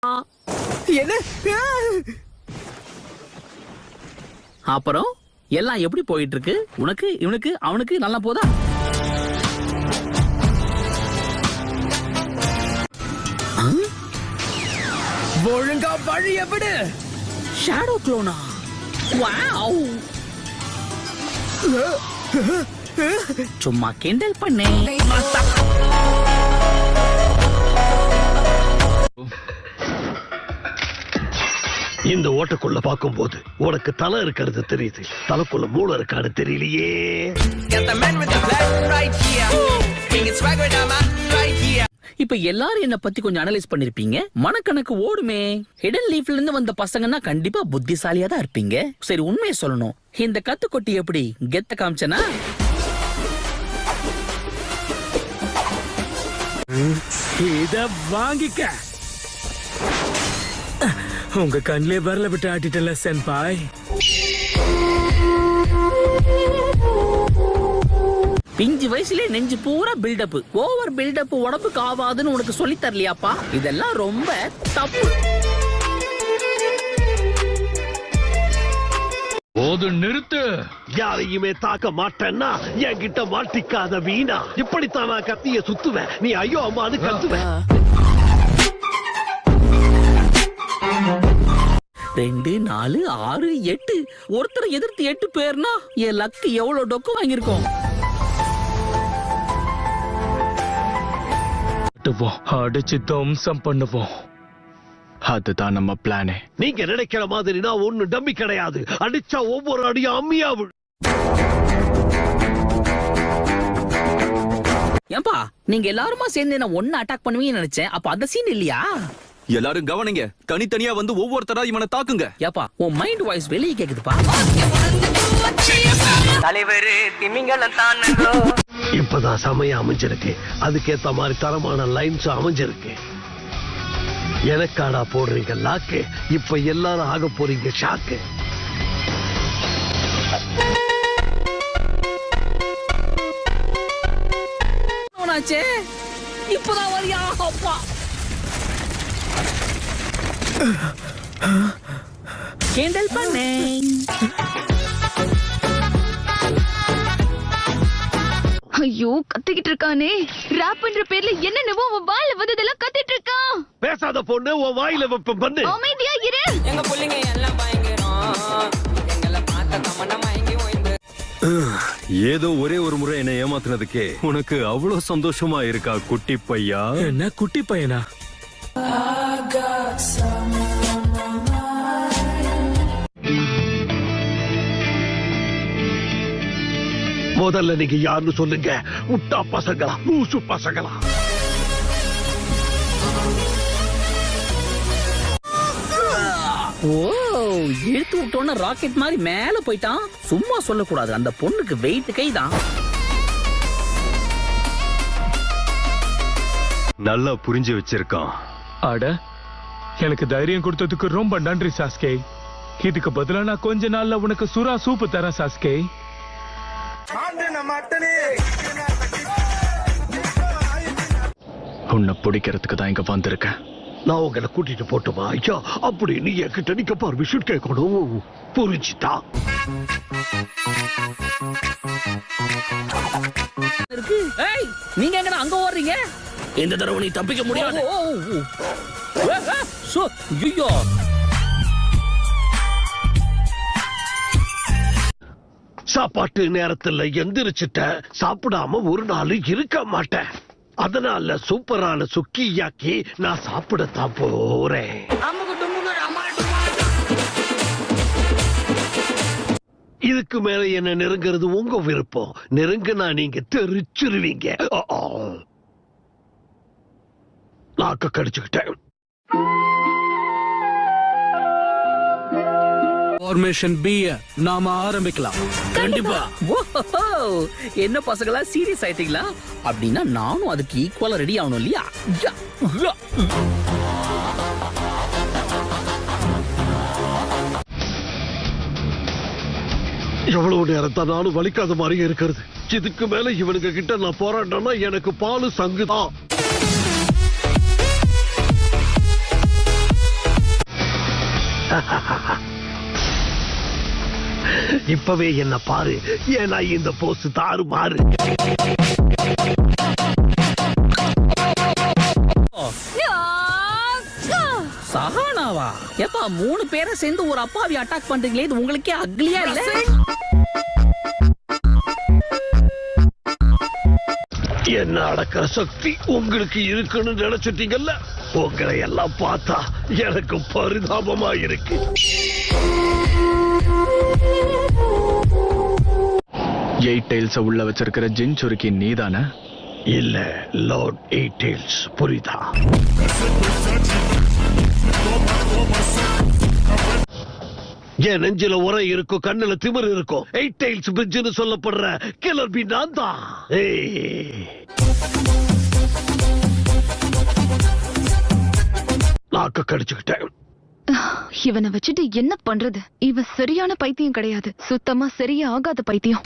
என்ன? அப்புறம் எல்லாம் எப்படி போயிட்டு இருக்கு? உனக்கு இவனுக்கு அவனுக்கு நல்லா போதா? ஒழுங்கா வழிய விடு. ஷேடோ க்ளோனா? வாவ், சும்மா கிண்டல் பண்ணே. இந்த ஓட்டக்குள்ள பாக்கும்போது உனக்கு தலை இருக்கிறது தெரியுது, தலைக்குள்ள மூளை இருக்கான்னு தெரியலையே. இப்ப எல்லாரும் என்ன பத்தி கொஞ்சம் அனலைஸ் பண்ணிருப்பீங்க. மனக்கணக்கு ஓடுமே. ஹிடன் லீஃப்ல இருந்து வந்த பசங்கன்னா கண்டிப்பா புத்திசாலியா தான் இருப்பீங்க. சரி, உண்மையை சொல்லணும், இந்த கத்துக்கொட்டி எப்படி கெத்த காமிச்சனா? இத வாங்கிக்க. உங்க கண்ணிலே வரல விட்டு ஆட்டிட்டல சென்பாய். பிஞ்சு வயசுல நெஞ்சு பூரா பில்டப், ஓவர் பில்டப் உடம்புக்கு ஆவாதுன்னு உனக்கு சொல்லி தரலையாப்பா? இதெல்லாம் ரொம்ப தப்பு. போது நிறுத்து. யாரையுமே தாக்க மாட்டேன்னா என்கிட்ட மாட்டிக்காத வீணா. இப்படித்தான் நான் கத்திய சுத்துவேன், நீ ஐயோ அம்மான்னு கத்துவேன். 2 4 6 8 ஒருத்தரை எதிர்த்து 8 பேர்னா என் லக்கு எவ்வளவு டொக்கு வாங்கியிருக்கோம். அடிச்சு தம்சம் பண்ணுவோம். அதுதான் நம்ம பிளானே. நீங்க நினைக்கிற மாதிரி நான் ஒண்ணு டம்மி கிடையாது. அடிச்சா ஒவ்வொரு அடியும் அம்மியா விழு. ஏன்பா நீங்க எல்லாருமா சேர்ந்து என்ன ஒன்னு அட்டாக் பண்ணுவீங்கன்னு நினைச்சேன். அப்ப அந்த சீன் இல்லையா? எல்லாரும் கவனிங்க, தனித்தனியா வந்து ஒவ்வொருத்தரா இவனை தாக்குங்க. ஏப்பா உன் மைண்ட் வாய்ஸ் வெளியே கேக்குதுப்பா. தலைவர் திமிங்கலம் தான். இப்பதான் சமயம் அமைஞ்சிருக்கு, அதுக்கேத்த மாதிரி தரமான லைன்ஸ் அமைஞ்சிருக்கு. எனக்காடா போடுறீங்க லாக்கு, இப்ப எல்லாரும் ஆக போறீங்க ஷாக்கு. இப்பதான் வரியா? அப்பா கேண்டல் பண்ணே. ஐயோ, கத்திக்கிட்டு இருக்கானே. ராப் பண்ற பேர்ல என்னென்னவோ அவன் வாயில வந்ததெல்லாம் கத்திட்டு இருக்கான். பேசாத பொண்ணு, உன் வாயில வெப்பம் பண்ணு. அமைதியா இரு. எங்க புள்ளைங்க எல்லாம் பயங்கரம். எங்களை பார்த்த கமனம் வாங்கி ஓய்ந்து. ஏதோ ஒரே ஒரு முறை என்ன ஏமாத்துனதுக்கே உனக்கு அவ்வளவு சந்தோஷமா இருக்கா குட்டி பையா? என்ன குட்டி பையனா? முதல்ல நீங்க யாருன்னு சொல்லுங்க. முட்டா பசங்களா, லூசு பசங்களா? ஓ, இழுத்து விட்டோன்னு ராக்கெட் மாதிரி மேல போயிட்டான். சும்மா சொல்லக்கூடாது, அந்த பொண்ணுக்கு வெயிட் கைதான். நல்லா புரிஞ்சு வச்சிருக்கான். அட, எனக்கு தைரியம் கொடுத்ததுக்கு ரொம்ப நன்றி சாஸ்கே. இதுக்கு பதிலா நான் கொஞ்ச நாள்ல உனக்கு சுறா சூப்பு தரேன் சாஸ்கே. உன்னை பிடிக்கிறதுக்கு தான் இங்க வந்திருக்கேன். நான் உங்களை கூட்டிட்டு போட்டுமா ஐயா? அப்படி நீ என்கிட்ட நிக்க பர்மிஷன் கேட்கணும், புரிஞ்சுதா? நீங்க எங்கடா அங்க ஓடுறீங்க? இந்த தடவை நீ தப்பிக்க முடியாது. ஐயோ, சாப்பாட்டு நேரத்துல எந்திரிச்சிட்ட, சாப்பிடாம ஒரு நாள் இருக்க மாட்டேன். அதனால சூப்பரான சுக்கியாக்கி நான் சாப்பிடத்தான் போறேன். இதுக்கு மேல என்ன நெருங்கிறது உங்க விருப்பம். நெருங்குனா நீங்க தெரிச்சிருவீங்க. நாக்க கடிச்சுக்கிட்டேன். ஃபார்மேஷன் பி நாம ஆரம்பிக்கலாம். கண்டிப்பா. என்ன பசங்களா சீரியஸ் ஆயிட்டீங்களா? அப்படின்னா நானும் அதுக்கு ஈக்குவலா ரெடி ஆகணும் இல்லையா? எவ்வளவு நேரம் தான் நானும் வலிக்காத மாதிரி இருக்கிறது. இதுக்கு மேல இவனுங்க கிட்ட நான் போராட்டம்னா எனக்கு பாலு சங்குதான். இப்பவே என்ன பாரு, ஏன்னா இந்த போஸ் தாறு மாறு. சஹானாவா? எப்பா 3 பேரை சேர்ந்து ஒரு அப்பாவி அட்டாக் பண்றீங்களே, இது உங்களுக்கே அக்லியா இல்ல? என்ன அடக்கிற சக்தி உங்களுக்கு இருக்குன்னு நினைச்சிட்டீங்கல்ல? உங்களை எல்லாம் பார்த்தா எனக்கு பரிதாபமா இருக்கு. எயிட் டைல்ஸ் உள்ள வச்சிருக்கிற ஜின் சுருக்கி நீதானே? இல்ல, லார்ட் எயிட் டெயில்ஸ். புரியுதா? என் நெஞ்சில உரை இருக்கும், கண்ணுல திமிர் இருக்கும். எயிட் டெயில்ஸ் பிரிட்ஜ்னு சொல்லப்படுற கில்லர் பி நான் தான். நாக்க கடிச்சுக்கிட்டேன். இவனை வச்சுட்டு என்ன பண்றது? இவன் சரியான பைத்தியம் கிடையாது, சுத்தமா சரியா ஆகாத பைத்தியம்.